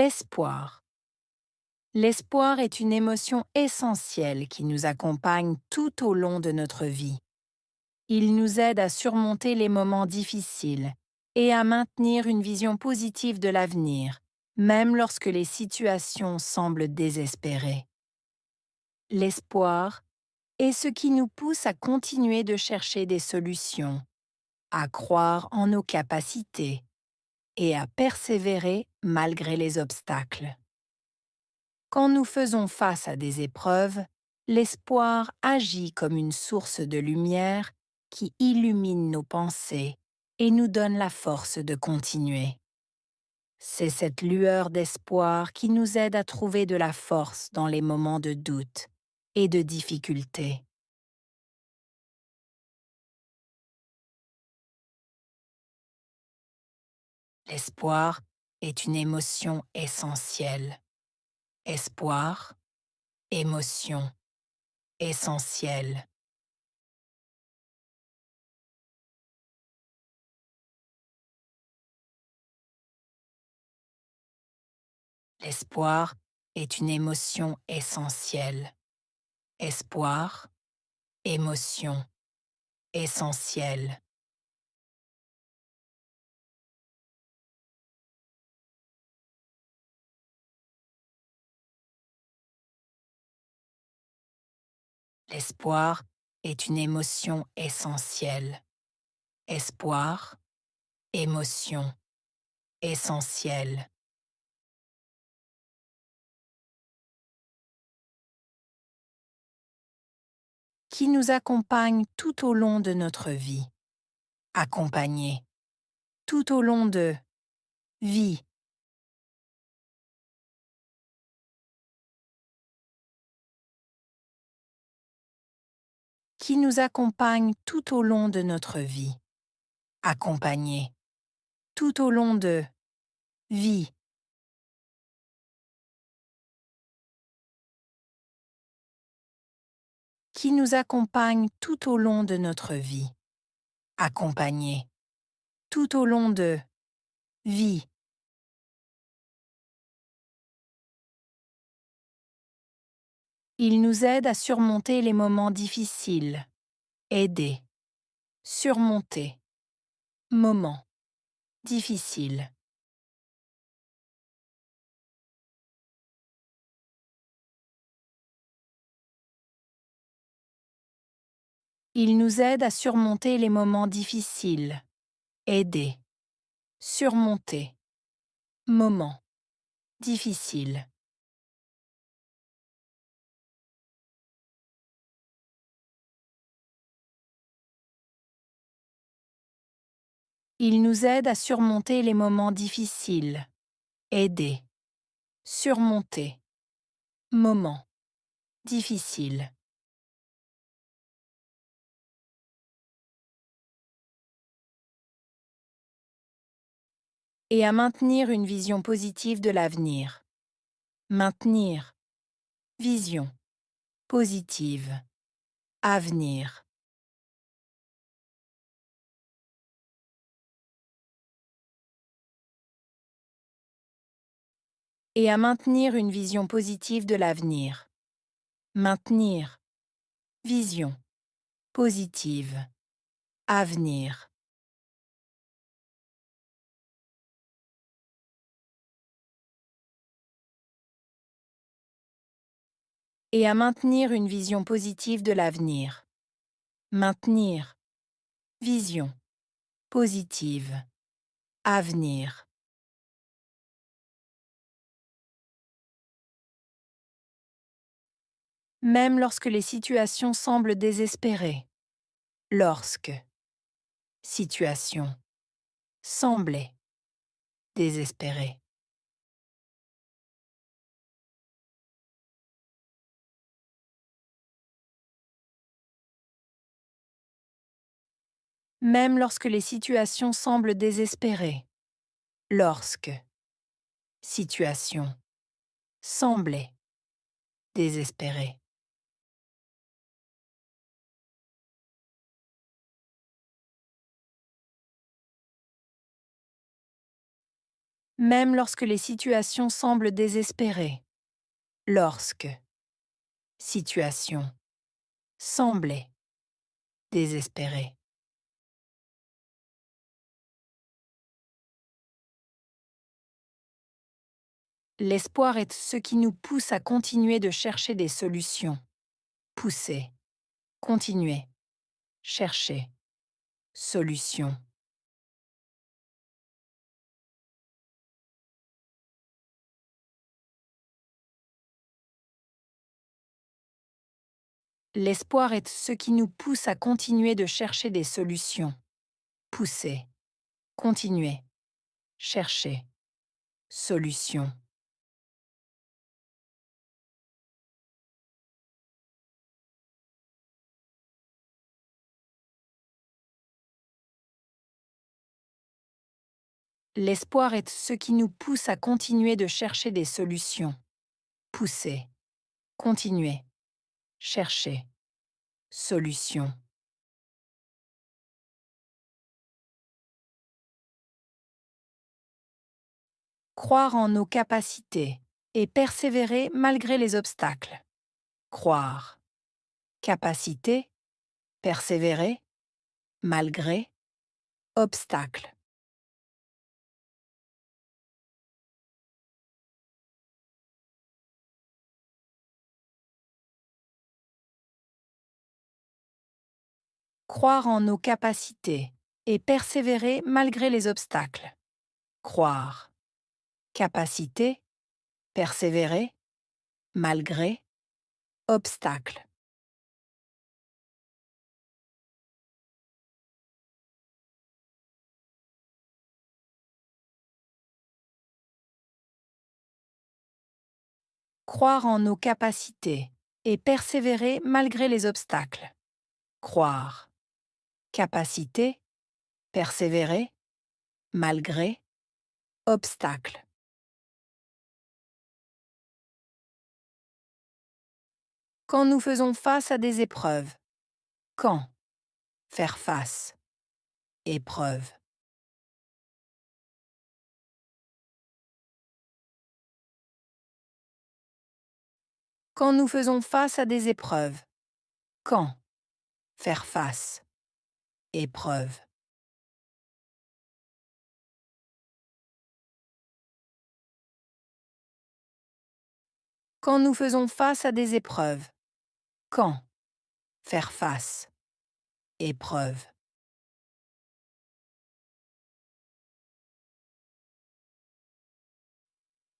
L'espoir. L'espoir est une émotion essentielle qui nous accompagne tout au long de notre vie. Il nous aide à surmonter les moments difficiles et à maintenir une vision positive de l'avenir, même lorsque les situations semblent désespérées. L'espoir est ce qui nous pousse à continuer de chercher des solutions, à croire en nos capacités et à persévérer malgré les obstacles. Quand nous faisons face à des épreuves, l'espoir agit comme une source de lumière qui illumine nos pensées et nous donne la force de continuer. C'est cette lueur d'espoir qui nous aide à trouver de la force dans les moments de doute et de difficulté. L'espoir est une émotion essentielle. Espoir, émotion, essentielle. L'espoir est une émotion essentielle. Espoir, émotion, essentielle. L'espoir est une émotion essentielle. Espoir, émotion, essentielle. Qui nous accompagne tout au long de notre vie. Accompagner. Tout au long de vie. Qui nous accompagne tout au long de notre vie. Accompagner. Tout au long de vie. Qui nous accompagne tout au long de notre vie. Accompagner. Tout au long de vie. Il nous aide à surmonter les moments difficiles. Aider. Surmonter. Moment. Difficile. Il nous aide à surmonter les moments difficiles. Aider. Surmonter. Moment. Difficile. Il nous aide à surmonter les moments difficiles. Aider. Surmonter. Moment. Difficile. Et à maintenir une vision positive de l'avenir. Maintenir. Vision. Positive. Avenir. Et à maintenir une vision positive de l'avenir. Maintenir. Vision. Positive. Avenir. Et à maintenir une vision positive de l'avenir. Maintenir. Vision. Positive. Avenir. Même lorsque les situations semblent désespérées. Lorsque. Situation. Semblait. Désespérée. Même lorsque les situations semblent désespérées. Lorsque. Situation. Semblait. Désespérée. même lorsque les situations semblent désespérées. Lorsque. Situation. Semblait. Désespérée. L'espoir est ce qui nous pousse à continuer de chercher des solutions. Pousser. Continuer. Chercher. Solution. L'espoir est ce qui nous pousse à continuer de chercher des solutions. Pousser. Continuer. Chercher. Solution. L'espoir est ce qui nous pousse à continuer de chercher des solutions. Pousser. Continuer. Chercher. Solution. Croire en nos capacités et persévérer malgré les obstacles. Croire. Capacité. Persévérer. Malgré. Obstacle. Croire en nos capacités et persévérer malgré les obstacles. Croire. Capacité. Persévérer. Malgré. Obstacle. Croire en nos capacités et persévérer malgré les obstacles. Croire. Capacité. Persévérer. Malgré. Obstacle. Quand nous faisons face à des épreuves. Quand. Faire face. Épreuve. Quand nous faisons face à des épreuves. Quand. Faire face. Épreuve. Quand nous faisons face à des épreuves. Quand. Faire face. Épreuve.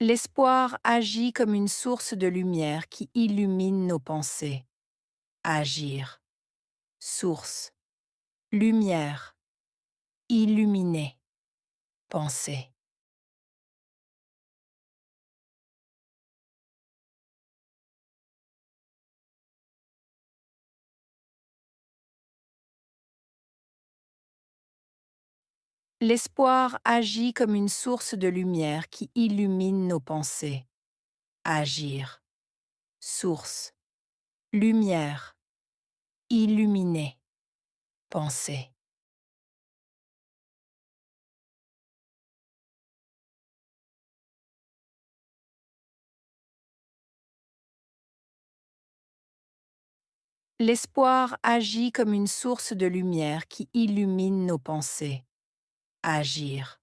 L'espoir agit comme une source de lumière qui illumine nos pensées. Agir. Source. Lumière. Illuminer. Penser. L'espoir agit comme une source de lumière qui illumine nos pensées. Agir. Source. Lumière. Illuminer. Penser. L'espoir agit comme une source de lumière qui illumine nos pensées. Agir.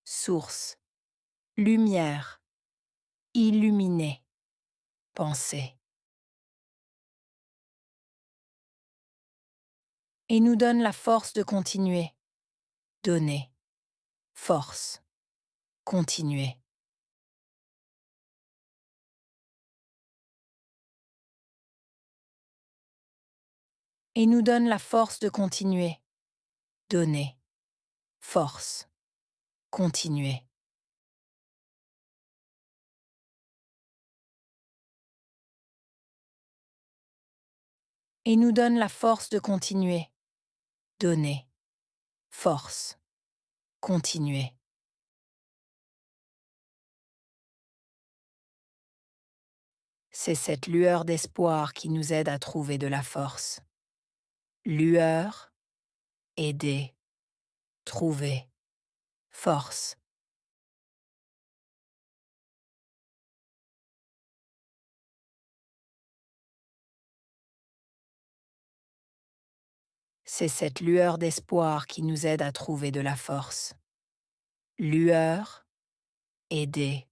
Source. Lumière. Illuminer. Penser. Et nous donne la force de continuer. Donner. Force. Continuer. Et nous donne la force de continuer. Donner. Force. Continuer. Et nous donne la force de continuer. Donner. Force. Continuer. C'est cette lueur d'espoir qui nous aide à trouver de la force. Lueur. Aider. Trouver. Force. C'est cette lueur d'espoir qui nous aide à trouver de la force. Lueur, aider,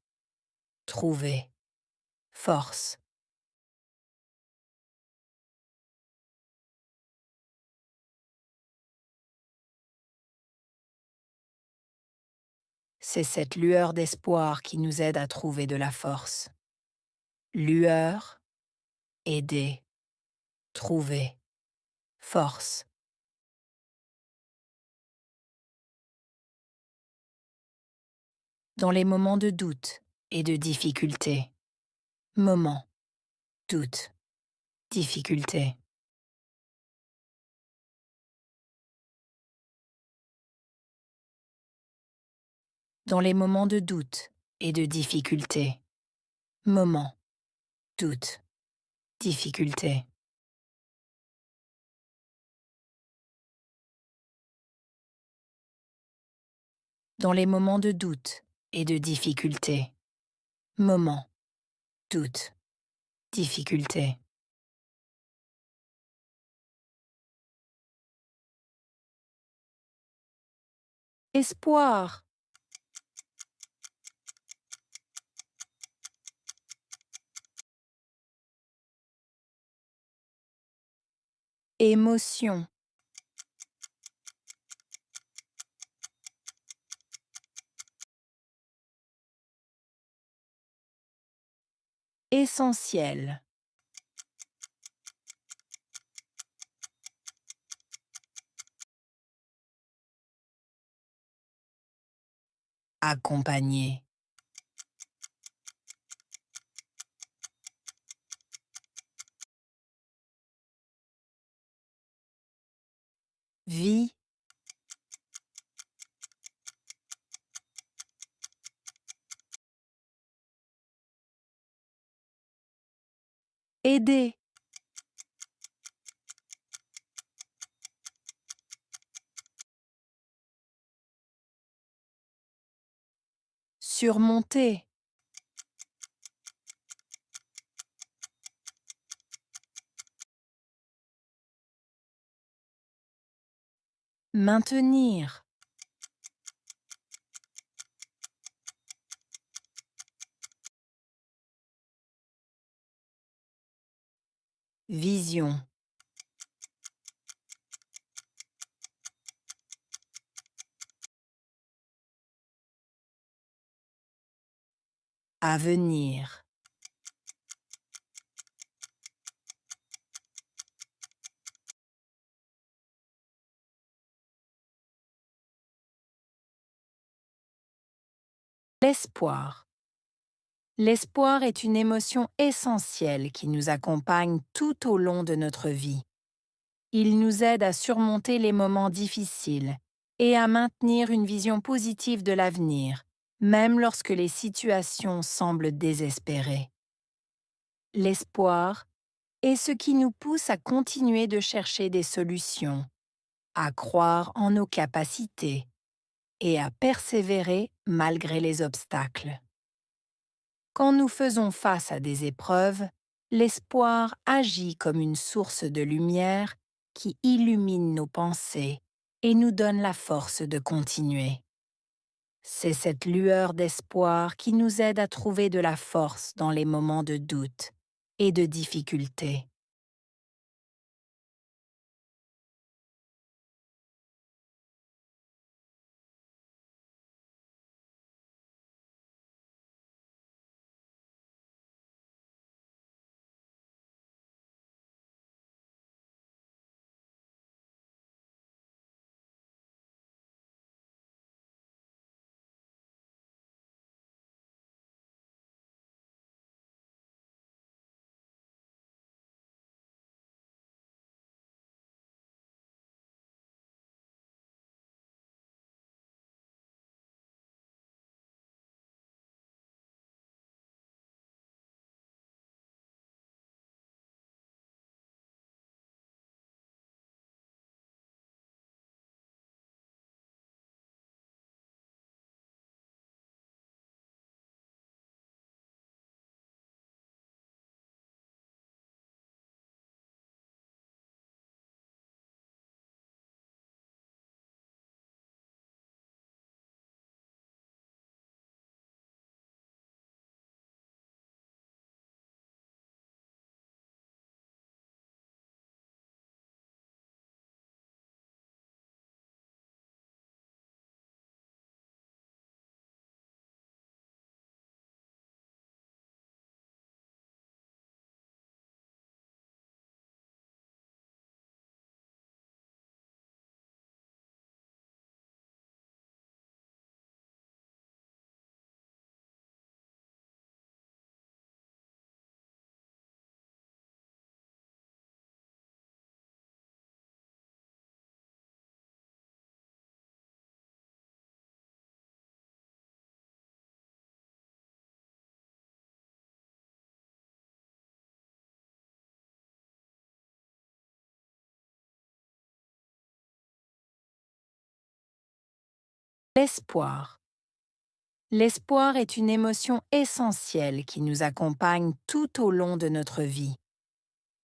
trouver, force. C'est cette lueur d'espoir qui nous aide à trouver de la force. Lueur, aider, trouver, force. Dans les moments de doute et de difficulté. Moment, doute, difficulté. Dans les moments de doute et de difficulté. Moment, doute, difficulté. Dans les moments de doute et de difficulté. Moment, doute, difficulté. Espoir, émotion, essentiel, accompagner. Vie, aider, surmonter, maintenir, vision, avenir. L'espoir. L'espoir est une émotion essentielle qui nous accompagne tout au long de notre vie. Il nous aide à surmonter les moments difficiles et à maintenir une vision positive de l'avenir, même lorsque les situations semblent désespérées. L'espoir est ce qui nous pousse à continuer de chercher des solutions, à croire en nos capacités et à persévérer malgré les obstacles. Quand nous faisons face à des épreuves, l'espoir agit comme une source de lumière qui illumine nos pensées et nous donne la force de continuer. C'est cette lueur d'espoir qui nous aide à trouver de la force dans les moments de doute et de difficulté. L'espoir. L'espoir est une émotion essentielle qui nous accompagne tout au long de notre vie.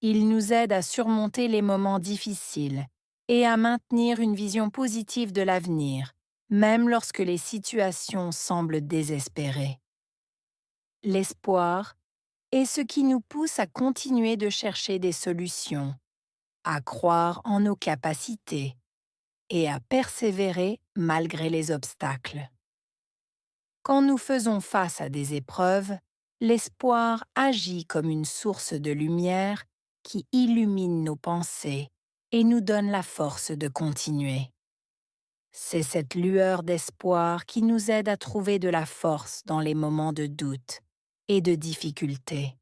Il nous aide à surmonter les moments difficiles et à maintenir une vision positive de l'avenir, même lorsque les situations semblent désespérées. L'espoir est ce qui nous pousse à continuer de chercher des solutions, à croire en nos capacités et à persévérer malgré les obstacles. Quand nous faisons face à des épreuves, l'espoir agit comme une source de lumière qui illumine nos pensées et nous donne la force de continuer. C'est cette lueur d'espoir qui nous aide à trouver de la force dans les moments de doute et de difficulté.